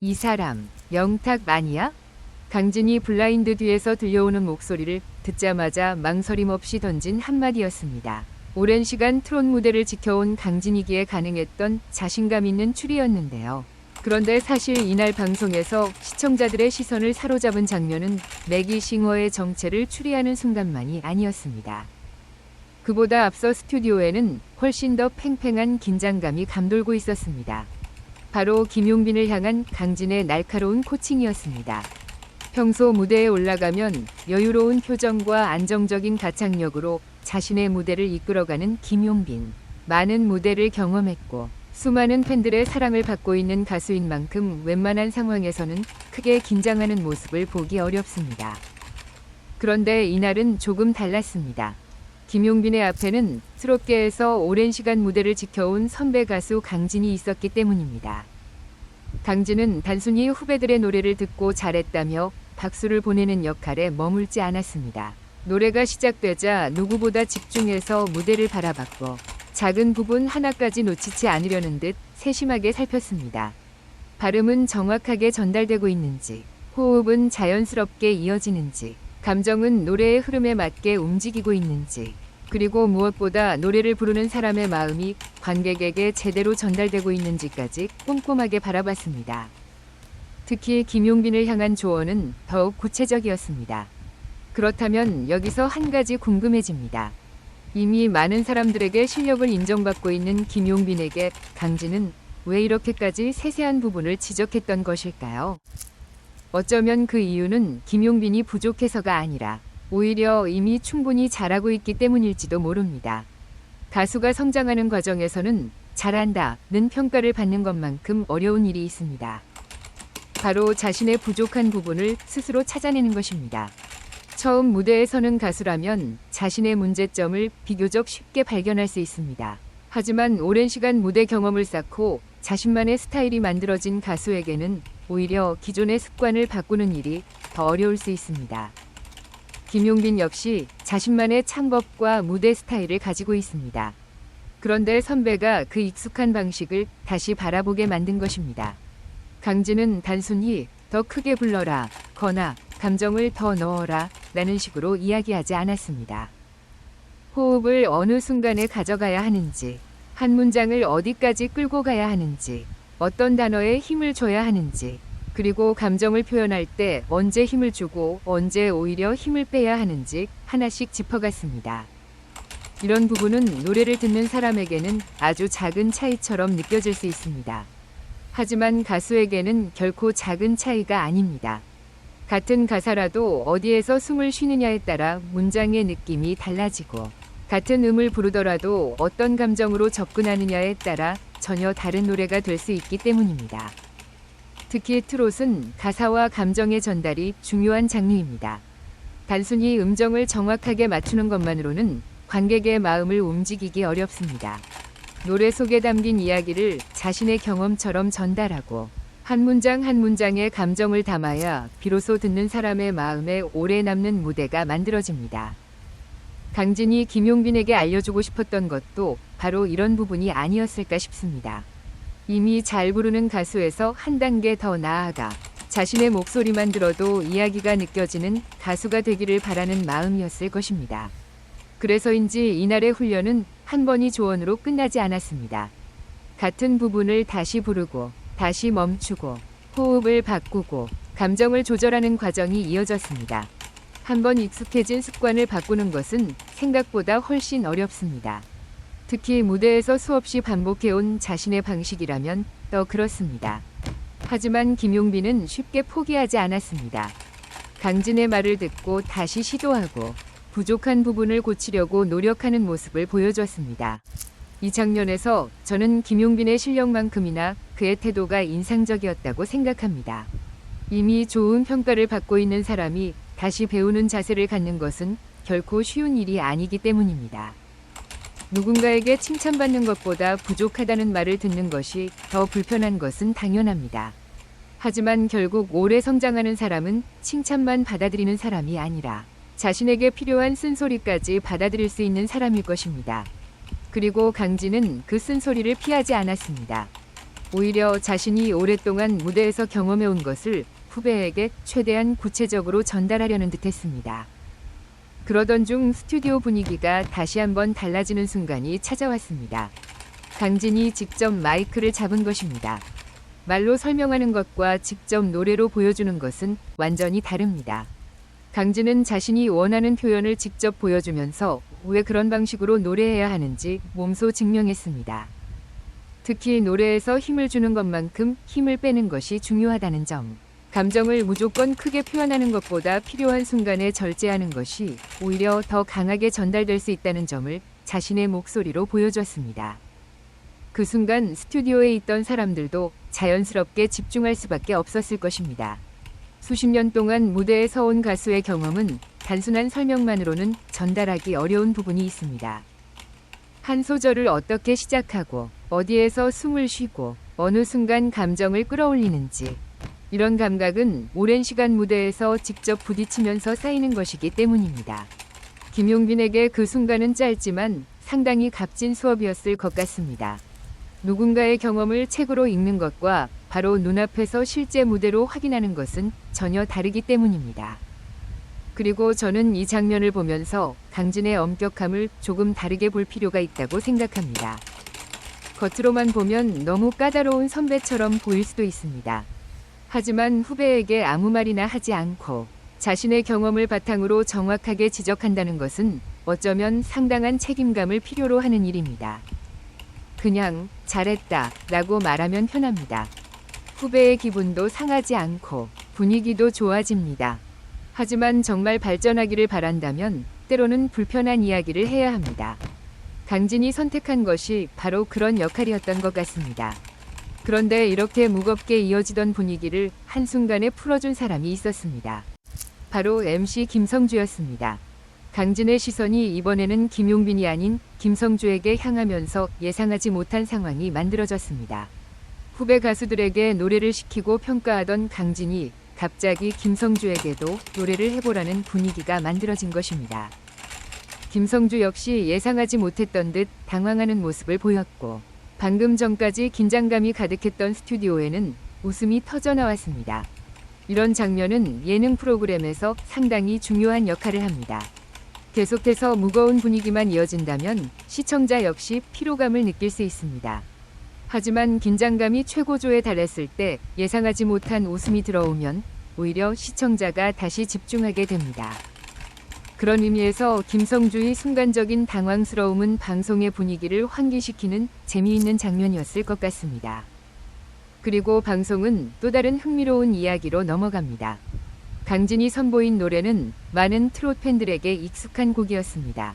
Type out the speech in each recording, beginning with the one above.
이 사람 영탁 아니야? 강진이 블라인드 뒤에서 들려오는 목소리를 듣자마자 망설임 없이 던진 한마디였습니다. 오랜 시간 트롯 무대를 지켜온 강진이기에 가능했던 자신감 있는 추리였는데요. 그런데 사실 이날 방송에서 시청자들의 시선을 사로잡은 장면은 매기 싱어의 정체를 추리하는 순간만이 아니었습니다. 그보다 앞서 스튜디오에는 훨씬 더 팽팽한 긴장감이 감돌고 있었습니다. 바로 김용빈을 향한 강진의 날카로운 코칭이었습니다. 평소 무대에 올라가면 여유로운 표정과 안정적인 가창력으로 자신의 무대를 이끌어가는 김용빈. 많은 무대를 경험했고 수많은 팬들의 사랑을 받고 있는 가수인 만큼 웬만한 상황에서는 크게 긴장하는 모습을 보기 어렵습니다. 그런데 이날은 조금 달랐습니다. 김용빈의 앞에는 트롯계에서 오랜 시간 무대를 지켜온 선배 가수 강진이 있었기 때문입니다. 강진은 단순히 후배들의 노래를 듣고 잘했다며 박수를 보내는 역할에 머물지 않았습니다. 노래가 시작되자 누구보다 집중해서 무대를 바라봤고 작은 부분 하나까지 놓치지 않으려는 듯 세심하게 살폈습니다. 발음은 정확하게 전달되고 있는지, 호흡은 자연스럽게 이어지는지, 감정은 노래의 흐름에 맞게 움직이고 있는지, 그리고 무엇보다 노래를 부르는 사람의 마음이 관객에게 제대로 전달되고 있는지까지 꼼꼼하게 바라봤습니다. 특히 김용빈을 향한 조언은 더욱 구체적이었습니다. 그렇다면 여기서 한 가지 궁금해집니다. 이미 많은 사람들에게 실력을 인정받고 있는 김용빈에게 강진은 왜 이렇게까지 세세한 부분을 지적했던 것일까요? 어쩌면 그 이유는 김용빈이 부족해서가 아니라 오히려 이미 충분히 잘하고 있기 때문일지도 모릅니다. 가수가 성장하는 과정에서는 잘한다는 평가를 받는 것만큼 어려운 일이 있습니다. 바로 자신의 부족한 부분을 스스로 찾아내는 것입니다. 처음 무대에 서는 가수라면 자신의 문제점을 비교적 쉽게 발견할 수 있습니다. 하지만 오랜 시간 무대 경험을 쌓고 자신만의 스타일이 만들어진 가수에게는 오히려 기존의 습관을 바꾸는 일이 더 어려울 수 있습니다. 김용빈 역시 자신만의 창법과 무대 스타일을 가지고 있습니다. 그런데 선배가 그 익숙한 방식을 다시 바라보게 만든 것입니다. 강진은 단순히 더 크게 불러라, 거나 감정을 더 넣어라 라는 식으로 이야기하지 않았습니다. 호흡을 어느 순간에 가져가야 하는지, 한 문장을 어디까지 끌고 가야 하는지, 어떤 단어에 힘을 줘야 하는지, 그리고 감정을 표현할 때 언제 힘을 주고 언제 오히려 힘을 빼야 하는지 하나씩 짚어갔습니다. 이런 부분은 노래를 듣는 사람에게는 아주 작은 차이처럼 느껴질 수 있습니다. 하지만 가수에게는 결코 작은 차이가 아닙니다. 같은 가사라도 어디에서 숨을 쉬느냐에 따라 문장의 느낌이 달라지고 같은 음을 부르더라도 어떤 감정으로 접근하느냐에 따라 전혀 다른 노래가 될 수 있기 때문입니다. 특히 트롯은 가사와 감정의 전달이 중요한 장르입니다. 단순히 음정을 정확하게 맞추는 것만으로는 관객의 마음을 움직이기 어렵습니다. 노래 속에 담긴 이야기를 자신의 경험처럼 전달하고 한 문장 한 문장의 감정을 담아야 비로소 듣는 사람의 마음에 오래 남는 무대가 만들어집니다. 강진이 김용빈에게 알려주고 싶었던 것도 바로 이런 부분이 아니었을까 싶습니다. 이미 잘 부르는 가수에서 한 단계 더 나아가 자신의 목소리만 들어도 이야기가 느껴지는 가수가 되기를 바라는 마음이었을 것입니다. 그래서인지 이날의 훈련은 한 번이 조언으로 끝나지 않았습니다. 같은 부분을 다시 부르고 다시 멈추고 호흡을 바꾸고 감정을 조절하는 과정이 이어졌습니다. 한번 익숙해진 습관을 바꾸는 것은 생각보다 훨씬 어렵습니다. 특히 무대에서 수없이 반복해온 자신의 방식이라면 더 그렇습니다. 하지만 김용빈은 쉽게 포기하지 않았습니다. 강진의 말을 듣고 다시 시도하고 부족한 부분을 고치려고 노력하는 모습을 보여줬습니다. 이 장면에서 저는 김용빈의 실력만큼이나 그의 태도가 인상적이었다고 생각합니다. 이미 좋은 평가를 받고 있는 사람이 다시 배우는 자세를 갖는 것은 결코 쉬운 일이 아니기 때문입니다. 누군가에게 칭찬받는 것보다 부족하다는 말을 듣는 것이 더 불편한 것은 당연합니다. 하지만 결국 오래 성장하는 사람은 칭찬만 받아들이는 사람이 아니라 자신에게 필요한 쓴소리까지 받아들일 수 있는 사람일 것입니다. 그리고 강진은 그 쓴소리를 피하지 않았습니다. 오히려 자신이 오랫동안 무대에서 경험해온 것을 후배에게 최대한 구체적으로 전달하려는 듯했습니다. 그러던 중 스튜디오 분위기가 다시 한번 달라지는 순간이 찾아왔습니다. 강진이 직접 마이크를 잡은 것입니다. 말로 설명하는 것과 직접 노래로 보여주는 것은 완전히 다릅니다. 강진은 자신이 원하는 표현을 직접 보여주면서 왜 그런 방식으로 노래해야 하는지 몸소 증명했습니다. 특히 노래에서 힘을 주는 것만큼 힘을 빼는 것이 중요하다는 점. 감정을 무조건 크게 표현하는 것보다 필요한 순간에 절제하는 것이 오히려 더 강하게 전달될 수 있다는 점을 자신의 목소리로 보여줬습니다. 그 순간 스튜디오에 있던 사람들도 자연스럽게 집중할 수밖에 없었을 것입니다. 수십 년 동안 무대에 서온 가수의 경험은 단순한 설명만으로는 전달하기 어려운 부분이 있습니다. 한 소절을 어떻게 시작하고 어디에서 숨을 쉬고 어느 순간 감정을 끌어올리는지, 이런 감각은 오랜 시간 무대에서 직접 부딪히면서 쌓이는 것이기 때문입니다. 김용빈에게 그 순간은 짧지만 상당히 값진 수업이었을 것 같습니다. 누군가의 경험을 책으로 읽는 것과 바로 눈앞에서 실제 무대로 확인하는 것은 전혀 다르기 때문입니다. 그리고 저는 이 장면을 보면서 강진의 엄격함을 조금 다르게 볼 필요가 있다고 생각합니다. 겉으로만 보면 너무 까다로운 선배처럼 보일 수도 있습니다. 하지만 후배에게 아무 말이나 하지 않고 자신의 경험을 바탕으로 정확하게 지적한다는 것은 어쩌면 상당한 책임감을 필요로 하는 일입니다. 그냥 잘했다 라고 말하면 편합니다. 후배의 기분도 상하지 않고 분위기도 좋아집니다. 하지만 정말 발전하기를 바란다면 때로는 불편한 이야기를 해야 합니다. 강진이 선택한 것이 바로 그런 역할이었던 것 같습니다. 그런데 이렇게 무겁게 이어지던 분위기를 한순간에 풀어준 사람이 있었습니다. 바로 MC 김성주였습니다. 강진의 시선이 이번에는 김용빈이 아닌 김성주에게 향하면서 예상하지 못한 상황이 만들어졌습니다. 후배 가수들에게 노래를 시키고 평가하던 강진이 갑자기 김성주에게도 노래를 해보라는 분위기가 만들어진 것입니다. 김성주 역시 예상하지 못했던 듯 당황하는 모습을 보였고, 방금 전까지 긴장감이 가득했던 스튜디오에는 웃음이 터져나왔습니다. 이런 장면은 예능 프로그램에서 상당히 중요한 역할을 합니다. 계속해서 무거운 분위기만 이어진다면 시청자 역시 피로감을 느낄 수 있습니다. 하지만 긴장감이 최고조에 달했을 때 예상하지 못한 웃음이 들어오면 오히려 시청자가 다시 집중하게 됩니다. 그런 의미에서 김성주의 순간적인 당황스러움은 방송의 분위기를 환기시키는 재미있는 장면이었을 것 같습니다. 그리고 방송은 또 다른 흥미로운 이야기로 넘어갑니다. 강진이 선보인 노래는 많은 트롯 팬들에게 익숙한 곡이었습니다.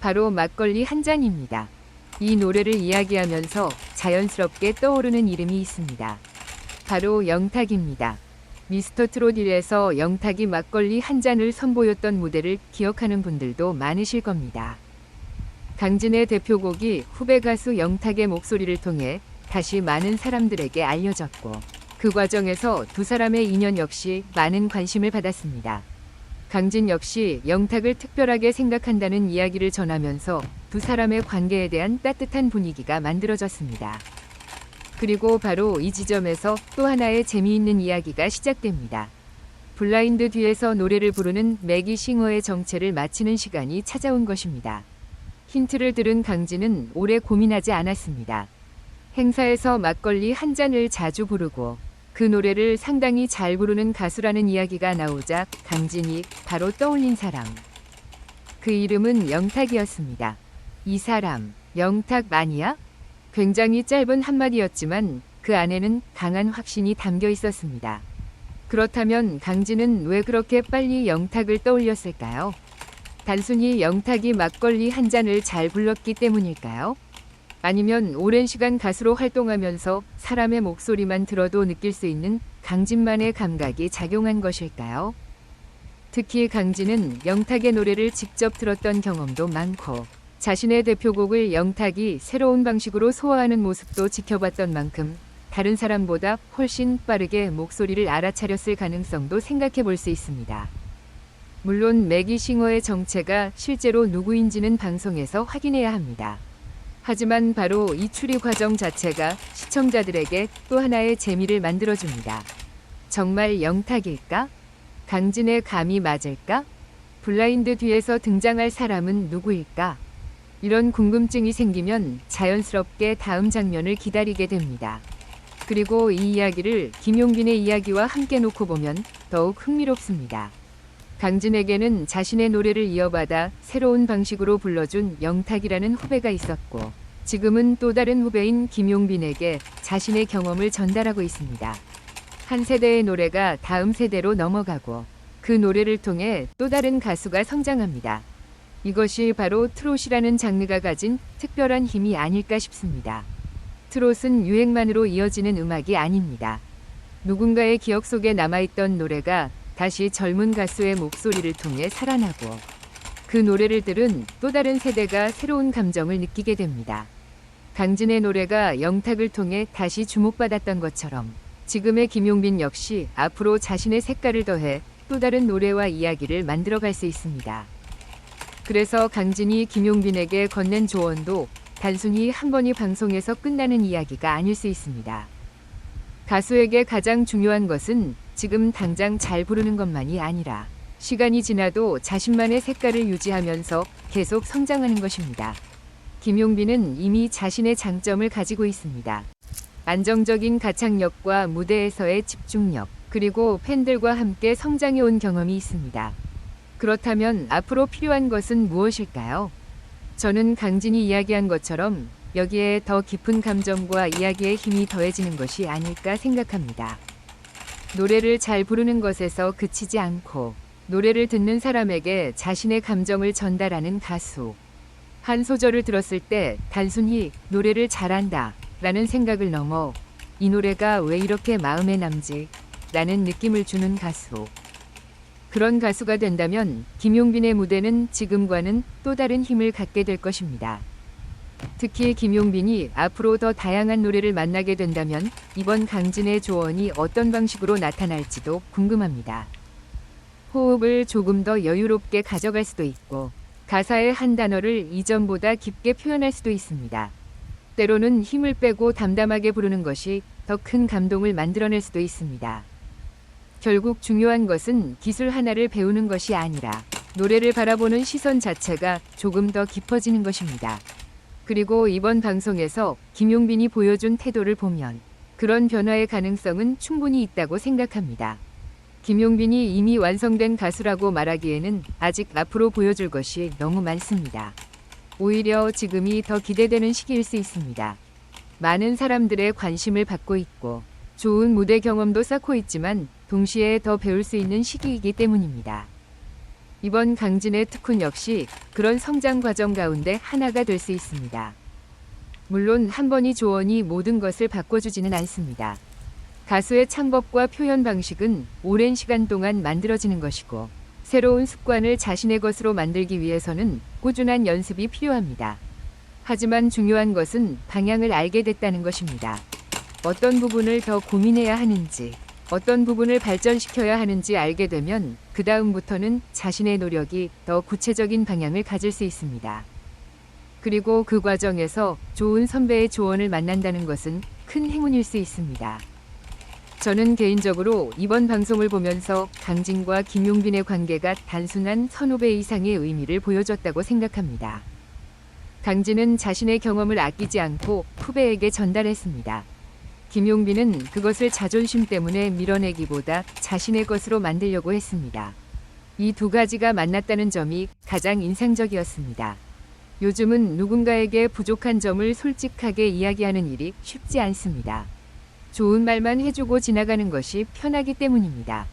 바로 막걸리 한 잔입니다. 이 노래를 이야기하면서 자연스럽게 떠오르는 이름이 있습니다. 바로 영탁입니다. 미스터 트롯 1에서 영탁이 막걸리 한 잔을 선보였던 무대를 기억하는 분들도 많으실 겁니다. 강진의 대표곡이 후배 가수 영탁의 목소리를 통해 다시 많은 사람들에게 알려졌고, 그 과정에서 두 사람의 인연 역시 많은 관심을 받았습니다. 강진 역시 영탁을 특별하게 생각한다는 이야기를 전하면서 두 사람의 관계에 대한 따뜻한 분위기가 만들어졌습니다. 그리고 바로 이 지점에서 또 하나의 재미있는 이야기가 시작됩니다. 블라인드 뒤에서 노래를 부르는 매기 싱어의 정체를 맞히는 시간이 찾아온 것입니다. 힌트를 들은 강진은 오래 고민하지 않았습니다. 행사에서 막걸리 한 잔을 자주 부르고 그 노래를 상당히 잘 부르는 가수라는 이야기가 나오자 강진이 바로 떠올린 사람. 그 이름은 영탁이었습니다. 이 사람, 영탁 마니아? 굉장히 짧은 한마디였지만 그 안에는 강한 확신이 담겨 있었습니다. 그렇다면 강진은 왜 그렇게 빨리 영탁을 떠올렸을까요? 단순히 영탁이 막걸리 한 잔을 잘 불렀기 때문일까요? 아니면 오랜 시간 가수로 활동하면서 사람의 목소리만 들어도 느낄 수 있는 강진만의 감각이 작용한 것일까요? 특히 강진은 영탁의 노래를 직접 들었던 경험도 많고, 자신의 대표곡을 영탁이 새로운 방식으로 소화하는 모습도 지켜봤던 만큼 다른 사람보다 훨씬 빠르게 목소리를 알아차렸을 가능성도 생각해 볼 수 있습니다. 물론 매기 싱어의 정체가 실제로 누구인지는 방송에서 확인해야 합니다. 하지만 바로 이 추리 과정 자체가 시청자들에게 또 하나의 재미를 만들어줍니다. 정말 영탁일까? 강진의 감이 맞을까? 블라인드 뒤에서 등장할 사람은 누구일까? 이런 궁금증이 생기면 자연스럽게 다음 장면을 기다리게 됩니다. 그리고 이 이야기를 김용빈의 이야기와 함께 놓고 보면 더욱 흥미롭습니다. 강진에게는 자신의 노래를 이어받아 새로운 방식으로 불러준 영탁이라는 후배가 있었고, 지금은 또 다른 후배인 김용빈에게 자신의 경험을 전달하고 있습니다. 한 세대의 노래가 다음 세대로 넘어가고 그 노래를 통해 또 다른 가수가 성장합니다. 이것이 바로 트롯이라는 장르가 가진 특별한 힘이 아닐까 싶습니다. 트롯은 유행만으로 이어지는 음악이 아닙니다. 누군가의 기억 속에 남아있던 노래가 다시 젊은 가수의 목소리를 통해 살아나고, 그 노래를 들은 또 다른 세대가 새로운 감정을 느끼게 됩니다. 강진의 노래가 영탁을 통해 다시 주목받았던 것처럼 지금의 김용빈 역시 앞으로 자신의 색깔을 더해 또 다른 노래와 이야기를 만들어갈 수 있습니다. 그래서 강진이 김용빈에게 건넨 조언도 단순히 한 번이 방송에서 끝나는 이야기가 아닐 수 있습니다. 가수에게 가장 중요한 것은 지금 당장 잘 부르는 것만이 아니라 시간이 지나도 자신만의 색깔을 유지하면서 계속 성장하는 것입니다. 김용빈은 이미 자신의 장점을 가지고 있습니다. 안정적인 가창력과 무대에서의 집중력, 그리고 팬들과 함께 성장해온 경험이 있습니다. 그렇다면 앞으로 필요한 것은 무엇일까요? 저는 강진이 이야기한 것처럼 여기에 더 깊은 감정과 이야기의 힘이 더해지는 것이 아닐까 생각합니다. 노래를 잘 부르는 것에서 그치지 않고 노래를 듣는 사람에게 자신의 감정을 전달하는 가수. 한 소절을 들었을 때 단순히 노래를 잘한다 라는 생각을 넘어 이 노래가 왜 이렇게 마음에 남지? 라는 느낌을 주는 가수. 그런 가수가 된다면 김용빈의 무대는 지금과는 또 다른 힘을 갖게 될 것입니다. 특히 김용빈이 앞으로 더 다양한 노래를 만나게 된다면 이번 강진의 조언이 어떤 방식으로 나타날지도 궁금합니다. 호흡을 조금 더 여유롭게 가져갈 수도 있고, 가사의 한 단어를 이전보다 깊게 표현할 수도 있습니다. 때로는 힘을 빼고 담담하게 부르는 것이 더 큰 감동을 만들어낼 수도 있습니다. 결국 중요한 것은 기술 하나를 배우는 것이 아니라 노래를 바라보는 시선 자체가 조금 더 깊어지는 것입니다. 그리고 이번 방송에서 김용빈이 보여준 태도를 보면 그런 변화의 가능성은 충분히 있다고 생각합니다. 김용빈이 이미 완성된 가수라고 말하기에는 아직 앞으로 보여줄 것이 너무 많습니다. 오히려 지금이 더 기대되는 시기일 수 있습니다. 많은 사람들의 관심을 받고 있고 좋은 무대 경험도 쌓고 있지만 동시에 더 배울 수 있는 시기이기 때문입니다. 이번 강진의 특훈 역시 그런 성장 과정 가운데 하나가 될 수 있습니다. 물론 한 번의 조언이 모든 것을 바꿔주지는 않습니다. 가수의 창법과 표현 방식은 오랜 시간 동안 만들어지는 것이고, 새로운 습관을 자신의 것으로 만들기 위해서는 꾸준한 연습이 필요합니다. 하지만 중요한 것은 방향을 알게 됐다는 것입니다. 어떤 부분을 더 고민해야 하는지, 어떤 부분을 발전시켜야 하는지 알게 되면 그 다음부터는 자신의 노력이 더 구체적인 방향을 가질 수 있습니다. 그리고 그 과정에서 좋은 선배의 조언을 만난다는 것은 큰 행운일 수 있습니다. 저는 개인적으로 이번 방송을 보면서 강진과 김용빈의 관계가 단순한 선후배 이상의 의미를 보여줬다고 생각합니다. 강진은 자신의 경험을 아끼지 않고 후배에게 전달했습니다. 김용빈은 그것을 자존심 때문에 밀어내기보다 자신의 것으로 만들려고 했습니다. 이 두 가지가 만났다는 점이 가장 인상적이었습니다. 요즘은 누군가에게 부족한 점을 솔직하게 이야기하는 일이 쉽지 않습니다. 좋은 말만 해주고 지나가는 것이 편하기 때문입니다.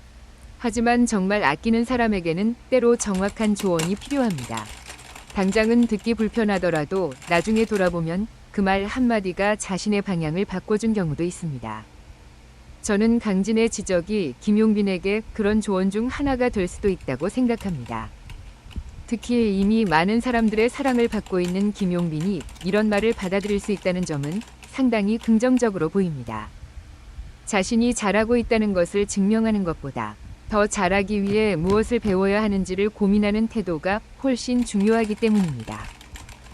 하지만 정말 아끼는 사람에게는 때로 정확한 조언이 필요합니다. 당장은 듣기 불편하더라도 나중에 돌아보면 그 말 한마디가 자신의 방향을 바꿔준 경우도 있습니다. 저는 강진의 지적이 김용빈에게 그런 조언 중 하나가 될 수도 있다고 생각합니다. 특히 이미 많은 사람들의 사랑을 받고 있는 김용빈이 이런 말을 받아들일 수 있다는 점은 상당히 긍정적으로 보입니다. 자신이 잘하고 있다는 것을 증명하는 것보다 더 잘하기 위해 무엇을 배워야 하는지를 고민하는 태도가 훨씬 중요하기 때문입니다.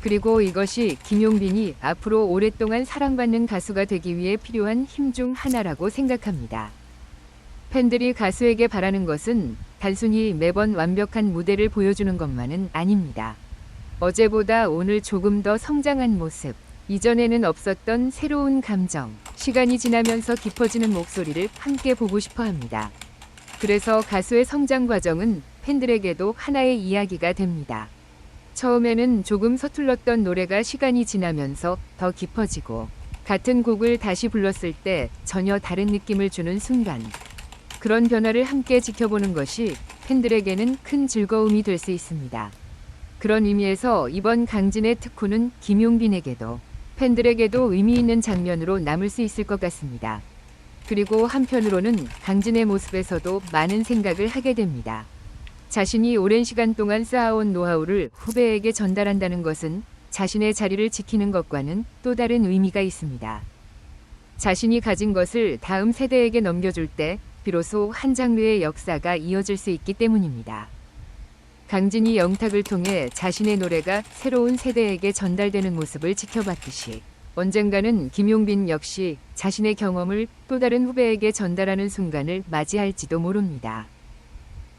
그리고 이것이 김용빈이 앞으로 오랫동안 사랑받는 가수가 되기 위해 필요한 힘 중 하나라고 생각합니다. 팬들이 가수에게 바라는 것은 단순히 매번 완벽한 무대를 보여주는 것만은 아닙니다. 어제보다 오늘 조금 더 성장한 모습, 이전에는 없었던 새로운 감정, 시간이 지나면서 깊어지는 목소리를 함께 보고 싶어 합니다. 그래서 가수의 성장 과정은 팬들에게도 하나의 이야기가 됩니다. 처음에는 조금 서툴렀던 노래가 시간이 지나면서 더 깊어지고 같은 곡을 다시 불렀을 때 전혀 다른 느낌을 주는 순간, 그런 변화를 함께 지켜보는 것이 팬들에게는 큰 즐거움이 될 수 있습니다. 그런 의미에서 이번 강진의 특훈은 김용빈에게도 팬들에게도 의미 있는 장면으로 남을 수 있을 것 같습니다. 그리고 한편으로는 강진의 모습에서도 많은 생각을 하게 됩니다. 자신이 오랜 시간 동안 쌓아온 노하우를 후배에게 전달한다는 것은 자신의 자리를 지키는 것과는 또 다른 의미가 있습니다. 자신이 가진 것을 다음 세대에게 넘겨줄 때 비로소 한 장르의 역사가 이어질 수 있기 때문입니다. 강진이 영탁을 통해 자신의 노래가 새로운 세대에게 전달되는 모습을 지켜봤듯이 언젠가는 김용빈 역시 자신의 경험을 또 다른 후배에게 전달하는 순간을 맞이할지도 모릅니다.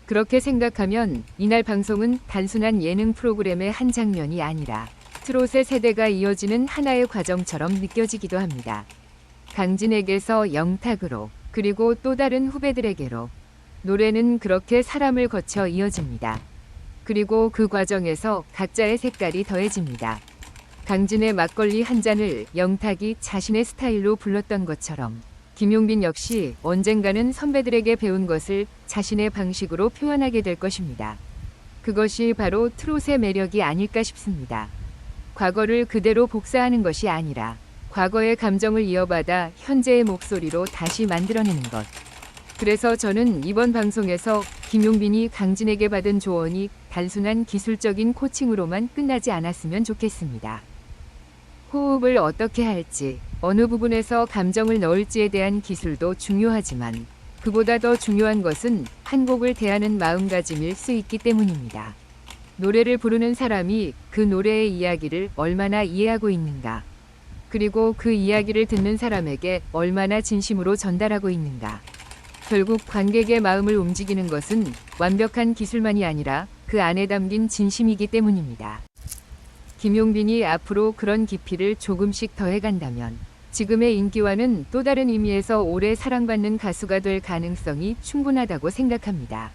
그렇게 생각하면 이날 방송은 단순한 예능 프로그램의 한 장면이 아니라 트롯의 세대가 이어지는 하나의 과정처럼 느껴지기도 합니다. 강진에게서 영탁으로, 그리고 또 다른 후배들에게로 노래는 그렇게 사람을 거쳐 이어집니다. 그리고 그 과정에서 각자의 색깔이 더해집니다. 강진의 막걸리 한 잔을 영탁이 자신의 스타일로 불렀던 것처럼 김용빈 역시 언젠가는 선배들에게 배운 것을 자신의 방식으로 표현하게 될 것입니다. 그것이 바로 트롯의 매력이 아닐까 싶습니다. 과거를 그대로 복사하는 것이 아니라 과거의 감정을 이어받아 현재의 목소리로 다시 만들어내는 것. 그래서 저는 이번 방송에서 김용빈이 강진에게 받은 조언이 단순한 기술적인 코칭으로만 끝나지 않았으면 좋겠습니다. 호흡을 어떻게 할지, 어느 부분에서 감정을 넣을지에 대한 기술도 중요하지만 그보다 더 중요한 것은 한 곡을 대하는 마음가짐일 수 있기 때문입니다. 노래를 부르는 사람이 그 노래의 이야기를 얼마나 이해하고 있는가, 그리고 그 이야기를 듣는 사람에게 얼마나 진심으로 전달하고 있는가. 결국 관객의 마음을 움직이는 것은 완벽한 기술만이 아니라 그 안에 담긴 진심이기 때문입니다. 김용빈이 앞으로 그런 깊이를 조금씩 더해간다면 지금의 인기와는 또 다른 의미에서 오래 사랑받는 가수가 될 가능성이 충분하다고 생각합니다.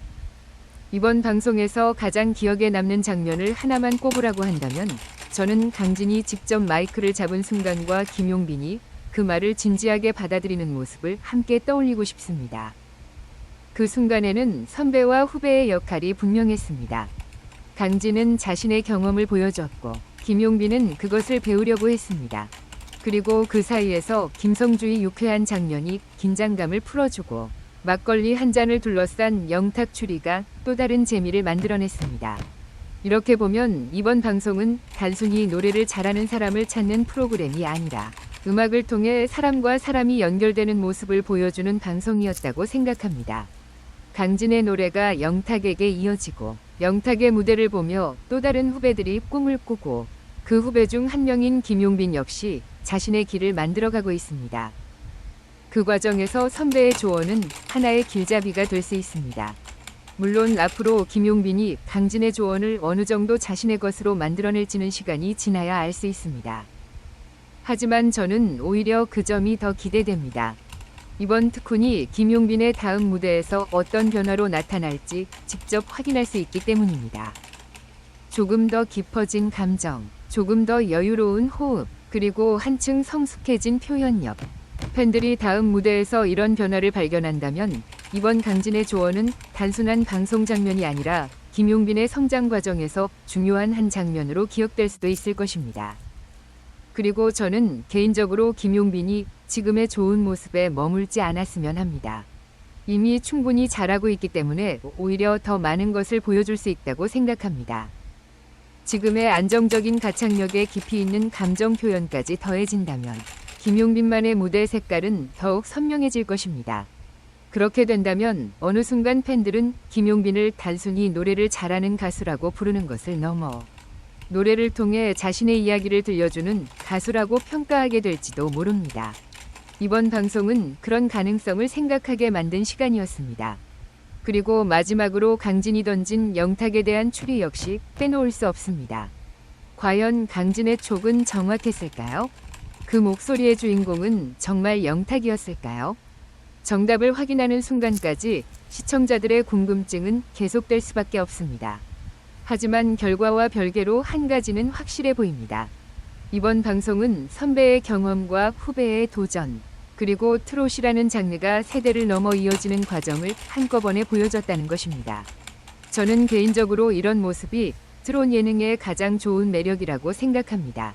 이번 방송에서 가장 기억에 남는 장면을 하나만 꼽으라고 한다면 저는 강진이 직접 마이크를 잡은 순간과 김용빈이 그 말을 진지하게 받아들이는 모습을 함께 떠올리고 싶습니다. 그 순간에는 선배와 후배의 역할이 분명했습니다. 강진은 자신의 경험을 보여줬고 김용빈은 그것을 배우려고 했습니다. 그리고 그 사이에서 김성주의 유쾌한 장면이 긴장감을 풀어주고 막걸리 한 잔을 둘러싼 영탁 추리가 또 다른 재미를 만들어냈습니다. 이렇게 보면 이번 방송은 단순히 노래를 잘하는 사람을 찾는 프로그램이 아니라 음악을 통해 사람과 사람이 연결되는 모습을 보여주는 방송이었다고 생각합니다. 강진의 노래가 영탁에게 이어지고 영탁의 무대를 보며 또 다른 후배들이 꿈을 꾸고 그 후배 중 한 명인 김용빈 역시 자신의 길을 만들어가고 있습니다. 그 과정에서 선배의 조언은 하나의 길잡이가 될 수 있습니다. 물론 앞으로 김용빈이 강진의 조언을 어느 정도 자신의 것으로 만들어낼지는 시간이 지나야 알 수 있습니다. 하지만 저는 오히려 그 점이 더 기대됩니다. 이번 특훈이 김용빈의 다음 무대에서 어떤 변화로 나타날지 직접 확인할 수 있기 때문입니다. 조금 더 깊어진 감정, 조금 더 여유로운 호흡, 그리고 한층 성숙해진 표현력. 팬들이 다음 무대에서 이런 변화를 발견한다면 이번 강진의 조언은 단순한 방송 장면이 아니라 김용빈의 성장 과정에서 중요한 한 장면으로 기억될 수도 있을 것입니다. 그리고 저는 개인적으로 김용빈이 지금의 좋은 모습에 머물지 않았으면 합니다. 이미 충분히 잘하고 있기 때문에 오히려 더 많은 것을 보여줄 수 있다고 생각합니다. 지금의 안정적인 가창력에 깊이 있는 감정 표현까지 더해진다면 김용빈만의 무대 색깔은 더욱 선명해질 것입니다. 그렇게 된다면 어느 순간 팬들은 김용빈을 단순히 노래를 잘하는 가수라고 부르는 것을 넘어 노래를 통해 자신의 이야기를 들려주는 가수라고 평가하게 될지도 모릅니다. 이번 방송은 그런 가능성을 생각하게 만든 시간이었습니다. 그리고 마지막으로 강진이 던진 영탁에 대한 추리 역시 빼놓을 수 없습니다. 과연 강진의 촉은 정확했을까요? 그 목소리의 주인공은 정말 영탁이었을까요? 정답을 확인하는 순간까지 시청자들의 궁금증은 계속될 수밖에 없습니다. 하지만 결과와 별개로 한 가지는 확실해 보입니다. 이번 방송은 선배의 경험과 후배의 도전, 그리고 트롯이라는 장르가 세대를 넘어 이어지는 과정을 한꺼번에 보여줬다는 것입니다. 저는 개인적으로 이런 모습이 트롯 예능의 가장 좋은 매력이라고 생각합니다.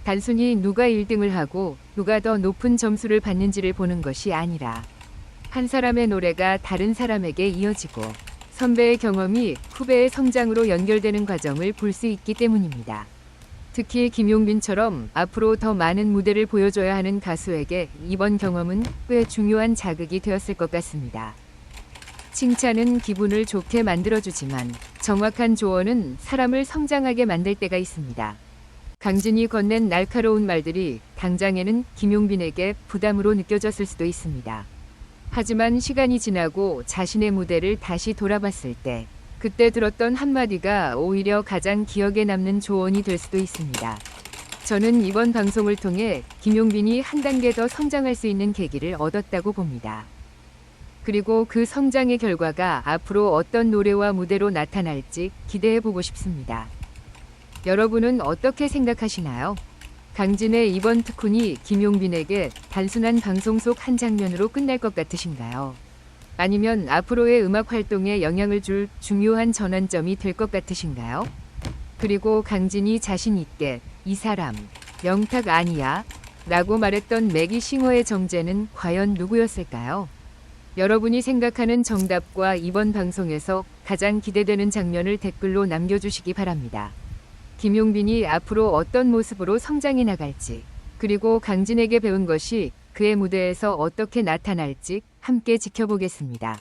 단순히 누가 1등을 하고 누가 더 높은 점수를 받는지를 보는 것이 아니라 한 사람의 노래가 다른 사람에게 이어지고 선배의 경험이 후배의 성장으로 연결되는 과정을 볼 수 있기 때문입니다. 특히 김용빈처럼 앞으로 더 많은 무대를 보여줘야 하는 가수에게 이번 경험은 꽤 중요한 자극이 되었을 것 같습니다. 칭찬은 기분을 좋게 만들어주지만 정확한 조언은 사람을 성장하게 만들 때가 있습니다. 강진이 건넨 날카로운 말들이 당장에는 김용빈에게 부담으로 느껴졌을 수도 있습니다. 하지만 시간이 지나고 자신의 무대를 다시 돌아봤을 때 그때 들었던 한마디가 오히려 가장 기억에 남는 조언이 될 수도 있습니다. 저는 이번 방송을 통해 김용빈이 한 단계 더 성장할 수 있는 계기를 얻었다고 봅니다. 그리고 그 성장의 결과가 앞으로 어떤 노래와 무대로 나타날지 기대해보고 싶습니다. 여러분은 어떻게 생각하시나요? 강진의 이번 특훈이 김용빈에게 단순한 방송 속 한 장면으로 끝날 것 같으신가요? 아니면 앞으로의 음악 활동에 영향을 줄 중요한 전환점이 될 것 같으신가요? 그리고 강진이 자신 있게 이 사람 영탁 아니야 라고 말했던 매기 싱어의 정체는 과연 누구였을까요? 여러분이 생각하는 정답과 이번 방송에서 가장 기대되는 장면을 댓글로 남겨주시기 바랍니다. 김용빈이 앞으로 어떤 모습으로 성장해 나갈지, 그리고 강진에게 배운 것이 그의 무대에서 어떻게 나타날지 함께 지켜보겠습니다.